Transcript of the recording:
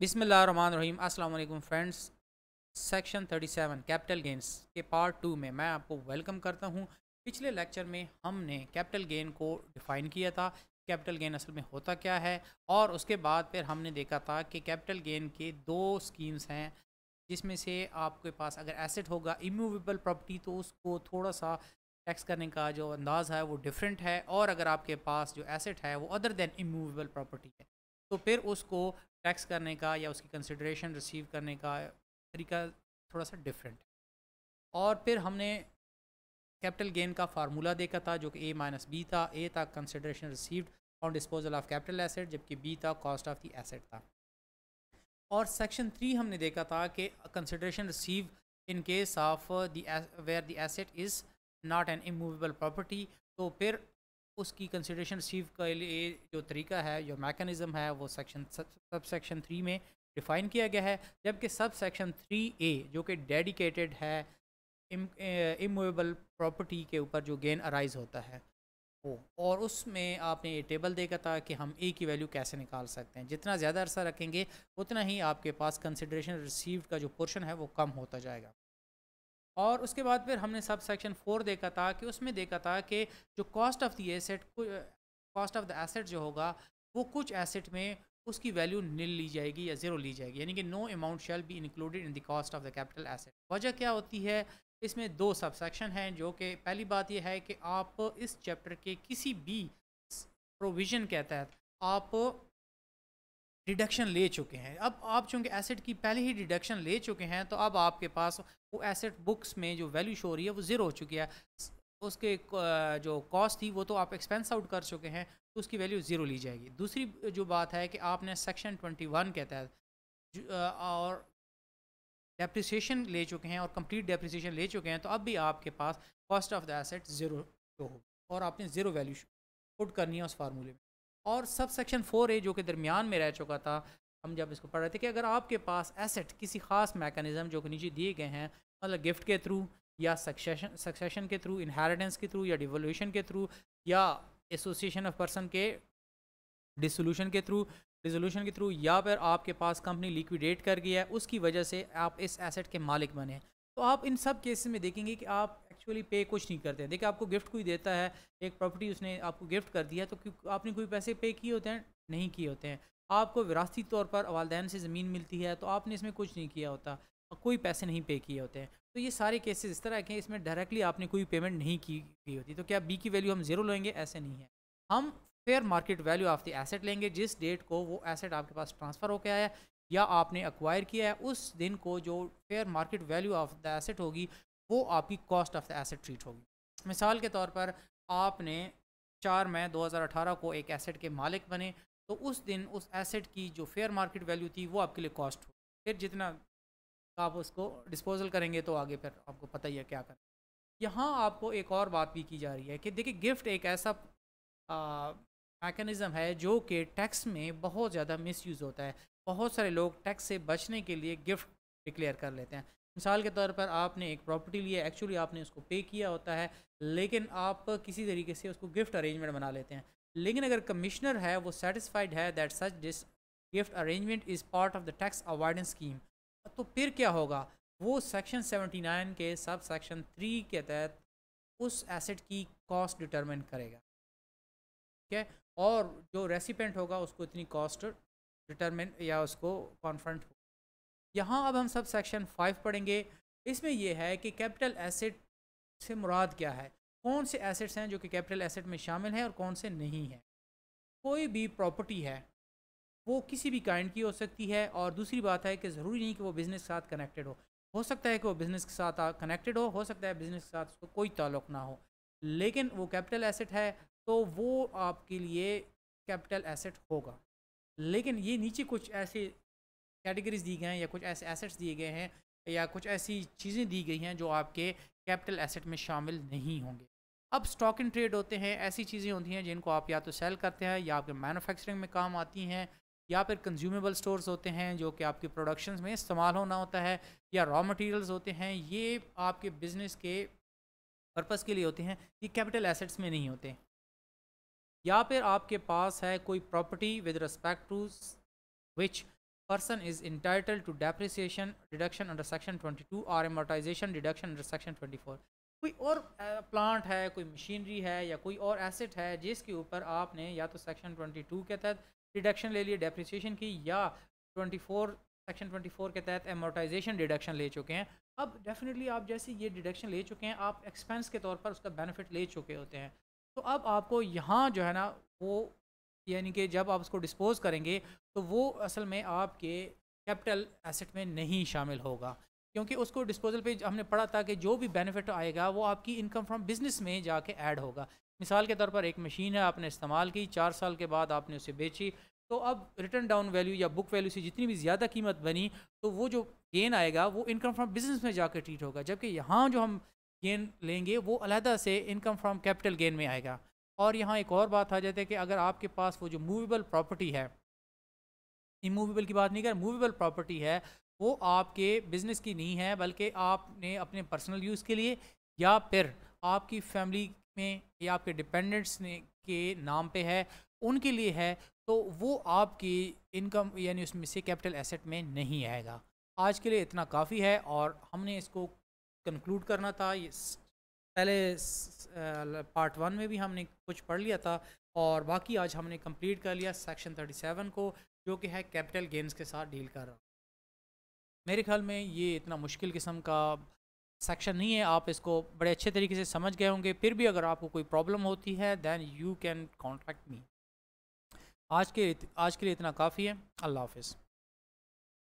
बिस्मिल्लाहिर्रहमानिर्रहीम। अस्सलाम वालेकुम फ्रेंड्स। सेक्शन 37 कैपिटल गेन्स के पार्ट 2 में मैं आपको वेलकम करता हूं। पिछले लेक्चर में हमने कैपिटल गेन को डिफ़ाइन किया था, कैपिटल गेन असल में होता क्या है, और उसके बाद फिर हमने देखा था कि कैपिटल गेन के दो स्कीम्स हैं, जिसमें से आपके पास अगर एसेट होगा इमूवेबल प्रॉपर्टी तो उसको थोड़ा सा टैक्स करने का जो अंदाज़ है वो डिफरेंट है, और अगर आपके पास जो एसेट है वो अदर देन इमूवेबल प्रॉपर्टी है तो फिर उसको टैक्स करने का या उसकी कंसिडरेशन रिसीव करने का तरीका थोड़ा सा डिफरेंट है। और फिर हमने कैपिटल गेन का फार्मूला देखा था जो कि ए माइनस बी था। ए था consideration received on disposal of capital asset, जबकि बी था कॉस्ट ऑफ द एसेट था। और सेक्शन 3 हमने देखा था कि consideration receive in case of the where the asset is not an immovable property, तो फिर उसकी कंसिडरेशन रिसीव के लिए जो तरीका है, जो मैकेनिज़्म है, वो सब सेक्शन 3 में डिफ़ाइन किया गया है। जबकि सब सेक्शन 3A जो कि डेडिकेटेड है इमूवेबल प्रॉपर्टी के ऊपर जो गेन अराइज होता है वो, और उसमें आपने ये टेबल देखा था कि हम ए की वैल्यू कैसे निकाल सकते हैं। जितना ज़्यादा अरसा रखेंगे उतना ही आपके पास कंसिडरेशन रिसीव्ड का जो पोर्शन है वो कम होता जाएगा। और उसके बाद फिर हमने सब सेक्शन 4 देखा था कि उसमें देखा था कि जो cost of the asset, cost of the asset जो होगा वो कुछ एसेट में उसकी वैल्यू नील ली जाएगी या ज़ीरो ली जाएगी, यानी कि no amount shall be included in the cost of the capital asset. वजह क्या होती है? इसमें दो सब सेक्शन हैं, जो कि पहली बात यह है कि आप इस चैप्टर के किसी भी प्रोविज़न के तहत आप डिडक्शन ले चुके हैं। अब आप चूँकि एसेट की पहले ही डिडक्शन ले चुके हैं, तो अब आपके पास वो एसेट बुक्स में जो वैल्यू शो हो रही है वो ज़ीरो हो चुकी है। उसके जो कॉस्ट थी वो तो आप एक्सपेंस आउट कर चुके हैं, तो उसकी वैल्यू ज़ीरो ली जाएगी। दूसरी जो बात है कि आपने सेक्शन 21 के तहत और डेप्रिसिएशन ले चुके हैं और कंप्लीट डेप्रिसिएशन ले चुके हैं, तो अब भी आपके पास cost of the asset zero show होगी और आपने ज़ीरो वैल्यू पुट करनी है उस फार्मूले में। और सब सेक्शन 4A जो कि दरमियान में रह चुका था, हम जब इसको पढ़ रहे थे, कि अगर आपके पास एसेट किसी ख़ास मैकेनिज़्म जो कि नीचे दिए गए हैं, मतलब गिफ्ट के थ्रू या सक्सेशन के थ्रू, इनहेरिटेंस के थ्रू या डिवोल्यूशन के थ्रू या एसोसिएशन ऑफ पर्सन के डिसोल्यूशन के थ्रू या फिर आपके पास कंपनी लिक्विडेट कर गया है, उसकी वजह से आप इस एसेट के मालिक बने हैं, तो आप इन सब केसेस में देखेंगे कि आप एक्चुअली पे कुछ नहीं करते हैं। देखिए, आपको गिफ्ट कोई देता है, एक प्रॉपर्टी उसने आपको गिफ्ट कर दिया, तो आपने कोई पैसे पे किए होते हैं? नहीं किए होते हैं। आपको विरासती तौर पर वालदैन से ज़मीन मिलती है, तो आपने इसमें कुछ नहीं किया होता, कोई पैसे नहीं पे किए होते हैं। तो ये सारे केसेस इस तरह के हैं, इसमें डायरेक्टली आपने कोई पेमेंट नहीं की होती। तो क्या बी की वैल्यू हम ज़ीरो लेंगे? ऐसे नहीं है। हम fair market value of the asset लेंगे, जिस डेट को वो एसेट आपके पास ट्रांसफ़र होकर आया या आपने एक्वायर किया है, उस दिन को जो fair market value of the asset होगी वो आपकी cost of the asset treat होगी। मिसाल के तौर पर आपने 4 मई 2018 को एक एसेट के मालिक बने, तो उस दिन उस एसेट की जो फेयर मार्केट वैल्यू थी वो आपके लिए कॉस्ट हो। फिर जितना आप उसको डिस्पोजल करेंगे तो आगे फिर आपको पता ही है क्या करें। यहाँ आपको एक और बात भी की जा रही है कि देखिए, गिफ्ट एक ऐसा मैकेनिज़्म है जो कि टैक्स में बहुत ज़्यादा मिसयूज़ होता है। बहुत सारे लोग टैक्स से बचने के लिए गिफ्ट डिक्लेयर कर लेते हैं। मिसाल के तौर पर आपने एक प्रॉपर्टी ली है, एक्चुअली आपने उसको पे किया होता है, लेकिन आप किसी तरीके से उसको गिफ्ट अरेंजमेंट बना लेते हैं। लेकिन अगर कमिश्नर है वो सेटिस्फाइड है that such this gift arrangement is part of the tax avoidance scheme, तो फिर क्या होगा? वो सेक्शन 79 के सब सेक्शन 3 के तहत उस एसेट की कॉस्ट डिटरमिन करेगा, ठीक है? और जो रेसिपेंट होगा उसको इतनी कॉस्ट डिटरमिन या उसको कॉन्फ्रंट हो। यहाँ अब हम सब सेक्शन 5 पढ़ेंगे। इसमें यह है कि कैपिटल एसेट से मुराद क्या है, कौन से एसेट्स हैं जो कि कैपिटल एसेट में शामिल हैं और कौन से नहीं हैं। कोई भी प्रॉपर्टी है वो किसी भी काइंड की हो सकती है, और दूसरी बात है कि ज़रूरी नहीं कि वो बिज़नेस के साथ कनेक्टेड हो सकता है कि वो बिज़नेस के साथ कनेक्टेड हो सकता है बिज़नेस के साथ उसको कोई ताल्लुक़ ना हो, लेकिन वो कैपिटल एसेट है तो वो आपके लिए कैपिटल एसेट होगा। लेकिन ये नीचे कुछ ऐसे कैटेगरीज दी गए हैं या कुछ ऐसे एसेट्स दिए गए हैं या कुछ ऐसी चीज़ें दी गई हैं जो आपके कैपिटल एसेट में शामिल नहीं होंगे। अब स्टॉक इन ट्रेड होते हैं, ऐसी चीज़ें होती हैं जिनको आप या तो सेल करते हैं या आपके मैन्युफैक्चरिंग में काम आती हैं, या फिर कंज्यूमेबल स्टोर्स होते हैं जो कि आपके प्रोडक्शंस में इस्तेमाल होना होता है, या रॉ मटेरियल्स होते हैं, ये आपके बिजनेस के पर्पस के लिए होते हैं, ये कैपिटल एसेट्स में नहीं होते। या फिर आपके पास है कोई property with respect to which person is entitled to depreciation deduction under section 22 or amortization deduction under section 24। कोई और प्लांट है, कोई मशीनरी है या कोई और एसेट है जिसके ऊपर आपने या तो सेक्शन 22 के तहत डिडक्शन ले लिए डेप्रिसिएशन की, या 24 सेक्शन 24 के तहत एमोर्टाइजेशन डिडक्शन ले चुके हैं। अब डेफिनेटली आप जैसे ये डिडक्शन ले चुके हैं, आप एक्सपेंस के तौर पर उसका बेनिफिट ले चुके होते हैं। तो अब आपको यहाँ जो है ना वो यानी कि जब आप उसको डिस्पोज करेंगे तो वो असल में आपके कैपिटल एसेट में नहीं शामिल होगा, क्योंकि उसको डिस्पोजल पे हमने पढ़ा था कि जो भी बेनिफिट आएगा वो आपकी इनकम फ्रॉम बिजनेस में जाके ऐड होगा। मिसाल के तौर पर एक मशीन है, आपने इस्तेमाल की, 4 साल के बाद आपने उसे बेची, तो अब रिटर्न डाउन वैल्यू या बुक वैल्यू से जितनी भी ज़्यादा कीमत बनी तो वो जो गेन आएगा वो इनकम फ्रॉम बिजनेस में जाकर ट्रीट होगा, जबकि यहाँ जो हम गेन लेंगे वो अलहदा से इनकम फ्रॉम कैपिटल गेन में आएगा। और यहाँ एक और बात आ जाती है कि अगर आपके पास वो जो मूवेबल प्रॉपर्टी है, इमूवेबल की बात नहीं कर, मूवेबल प्रॉपर्टी है, वो आपके बिजनेस की नहीं है बल्कि आपने अपने पर्सनल यूज़ के लिए या फिर आपकी फैमिली में या आपके डिपेंडेंट्स ने के नाम पे है, उनके लिए है, तो वो आपकी इनकम यानी उसमें से कैपिटल एसेट में नहीं आएगा। आज के लिए इतना काफ़ी है और हमने इसको कंक्लूड करना था। ये पहले पार्ट 1 में भी हमने कुछ पढ़ लिया था और बाकी आज हमने कंप्लीट कर लिया सेक्शन 37 को, जो कि है कैपिटल गेन्स के साथ डील कर रहा। मेरे ख्याल में ये इतना मुश्किल किस्म का सेक्शन नहीं है, आप इसको बड़े अच्छे तरीके से समझ गए होंगे। फिर भी अगर आपको कोई प्रॉब्लम होती है then you can contact me. आज के लिए इतना काफ़ी है। अल्लाह हाफ़िज़।